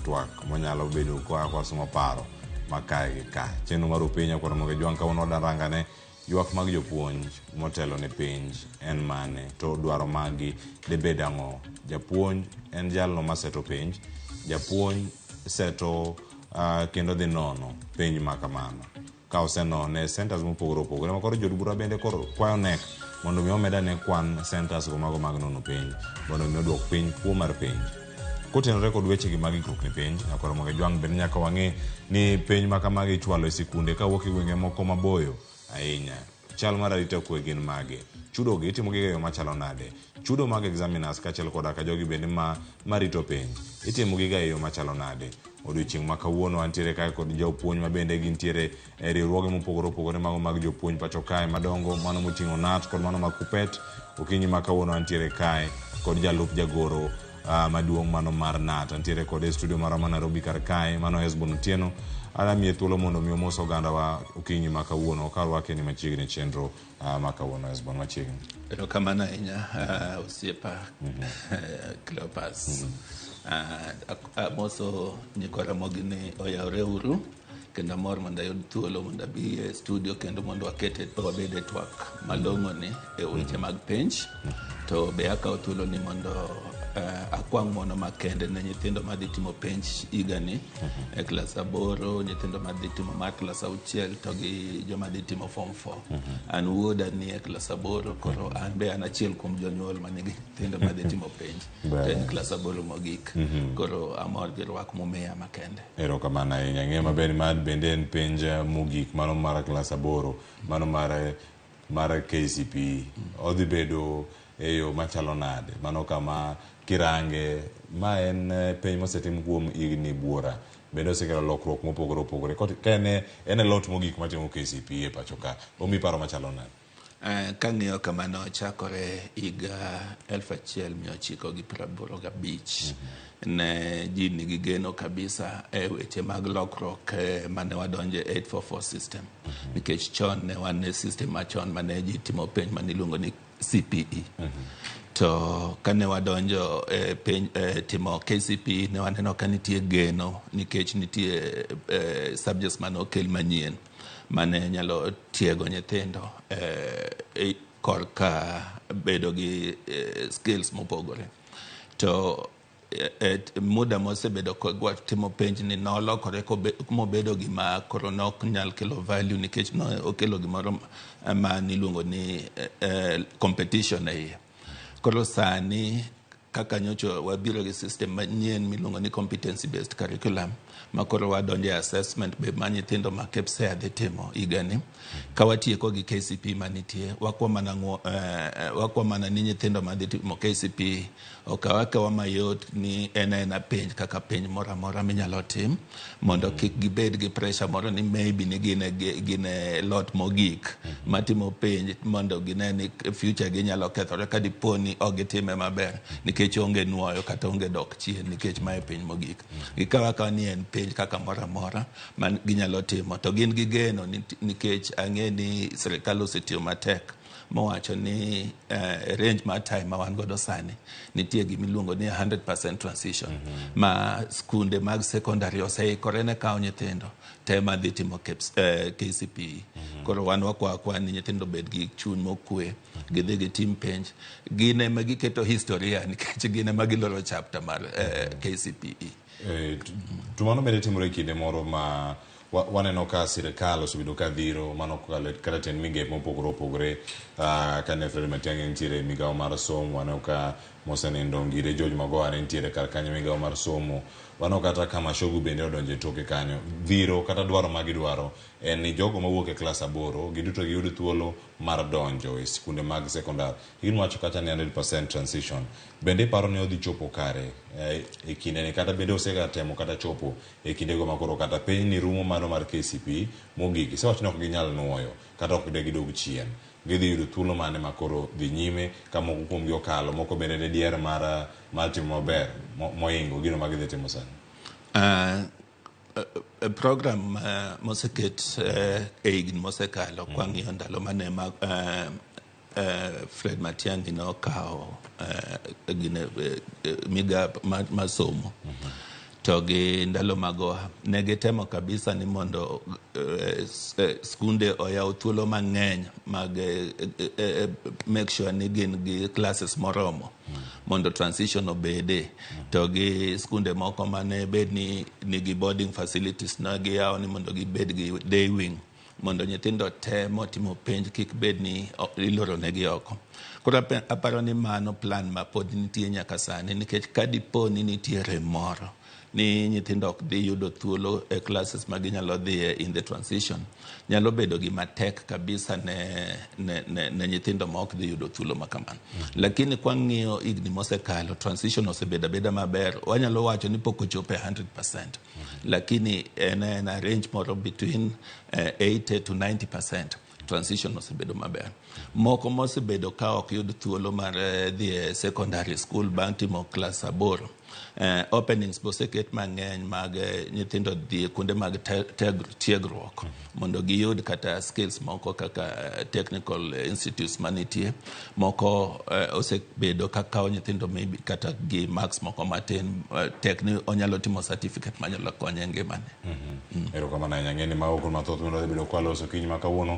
twak monyalo bedo kwa somo paro makae gi ka chenro mar penja kwa Ramogi jwang kawuono darangane ywak mag jopuonj motelo ne penj en mane to dwaro magi debed ang'o. Japuonj en jalno maseto penj, japuonj seto kendo dhi nono penj makamano ka osenone centers mopogore opogore makoro jodbura bende koro kwayo nek mondo mi omedane kwan centers go mago mag nono penj mondo mi oduok piny kuo mar penj. Kotenore kod wechegi mag ikruok ne penj nyaka Ramogi jwang bende nyaka wang'e ni penj makamagi ichwalo e sikunde kawuok e gwenge moko maboyo ahinya. Chal mar arita kwe gin mage, chudo gi itimo gi yo machalo nade, chudo mag examiners kaachiel koda ka jogi bende marito penj itimo gi yo machalo nade. Odiochieng' ma kawuono antiere kae kod jopuonj ma bende gintiere e riwruoge mopogore opogore mago mag jopuonj pacho kae madongo, mano moting'o NAT kod mano mag KUPPET. Okinyi ma kawuono antiere kae kod jalup jagoro maduong' mano mar NAT, antiere kod e studio mar Nairobi kar kae mano Hesbon Otieno. Adamiye thuolo mondo mi omos oganda wa okinyi ma kawuono karwake ni machiegni chenro ma kawuono. Hesbon machiegni. Erokamano ahinya osiepa Cleopas. Amoso nyikwa Ramogi ni oyawre uru kendo amor mondo ayud thuolo mondo abi e studio kendo mondo wabed e twak malong'o ni e weche mag penj to be akawo thuolo ni mondo akwang' mono makende ne nyithindo madhi timo penj higani e klas 8, nyithindo madhi timo mar klas 6 to gi joma dhi timo form 4. An wuoda ni e klas 8 koro an be an achiel kuom jonyuol manigi nyithindo madhi timo penj to en klas 8 mogik. Koro amor gi rwak mumiya makende. Erokamano ahinya. Ng'e maber mar bende en penj mogik mano mar klas 8 mano mar KCPE. Odhi bedo e yo machalo nade, mano kama kirange ma en penj mosetim kuom higni buora bende osekelo lokruok mopogore opogore ka en lot mogik matimo KCPE pacho ka omi paro machalo nade. Kang'iyo kamano chakore higa 1985 ne ji nigi geno kabisa e weche mag lokruok mane wadonje 844 system nikech chon ne wan ne system machon mane ji timo penj maniluongo ni CPE. To kane wadonjo timo KCPE ne waneno ka nitie geno nikech nitie subjects mane okel manyien mane nyalo tiego nyithindo korka bedo gi skills mopogore. To muda mosebedo kwa timo penj ni nolokore mobedo gima koro nok nyal kelo value nikech no okelo gimoro ma niluongo ni competition e koro sani kaka nyocho wabiro gi system manyien miluongo ni competency based curriculum ma koro wadonje assessment be ma nyithindo ma KCPE dhi timo higani ka watieko gi KCPE manitie wakwa mana ni nyithindo ma dhi timo KCPE okawa mayot ni ena penj kaka penj moro amora minyalo tim mondo kik gibed gi pressure moro ni maybe ni gine lot mogik matimo penj mondo gine ni future gi nyalo kethore ka diponi ok gitime maber nikech onge nuoyo kata onge dok chien nikech mae penj mogik. Gikawa ni en penj kaka moro amora man ginyalo timo to gin gi geno nikech ang'e ni sirikal osetiyo matek mowacho ni range mar time ma wan godo sani nitie gimiluongo ni 100% transition ma skunde mag secondary oseikore ne kawo nyithindo tema dhi timo KCPE. Koro wan wakwa ni nyithindo bed gi chuny mokwe gidhi gi tim penj gine ma giketo historia nikech gine ma giloro chapter mar KCPE. Tumano bende timore kinde moro ma waneno ka sirikal osebedo ka dhiro mano kata ten migepe mopogore opogore kane Fred Matiang'i nitiere migawo mar somo waneno ka mosenindo Ngire George Magoha nitiere kar kanyo migawo mar somo waneno kata kama Shogu bende odonje toke kanyo dhiro kata dwaro magidwaro en ni jogo mawuok e klas 8 giduto giyud thuolo mar donjo e sikunde mag sekondar. Gin wacho kata ni 100% transition bende paro ni odhi chopo kare e kinde ne kata bende osega temo kata chopo e kinde go makoro kata penj ni rumo mano mar KCPE mogik isewacho ni ok ginyal nuoyo kata ok de gidog chien gidhi yudo thuolo mane makoro dhi nyime ka moko kuom gi okalo moko bende ne dier mar timo maber moingo gino magidhi timo sani. Program moseket e higni mosekalo kwang'iyo ndalo mane Fred Matiang'i nokawo migawo masomo to gi ndalo magoha ne gitemo kabisa ni mondo skunde oyaw thuolo mang'eny mag make sure ni gin gi classes moromo mondo transition obede to gi skunde moko mane bed ni nigi boarding facilities na giyaw ni mondo gibed gi day wing mondo nyithindo te motimo penj kik bed ni iloro negi oko. Koro aparo ni mano plan ma pod nitie nyaka sani nikech kadipo ni nitiere moro ni nyithindo ok dhi yudo thuolo e classes ma ginyalo dhiye in the transition nyalo bedo gi matek kabisa ne nyithindo ma ok dhi yudo thuolo makamano. Lakini kwa ng'iyo igni mosekalo transition osebedo beda maber, wanyalo wacho ni pok ochope 100%, lakini en range moro between 80 to 90%. Transition osebedo maber. Moko mosebedo ka ok yud thuolo mar dhi secondary school bang' timo klas 8. Openings boseket mang'eny mag nyithindo dhi kuonde mag tiegruok mondo giyud kata skills moko kaka technical institutes manitie. Moko osebedo kakao nyithindo maybe kata gi marks moko matin tek ni onyalo timo certificate manyalo konye ngimane. Erokamano ahinya, ng'eni ma okul mathoth mondo bedo kwa loso kiny ma kawuono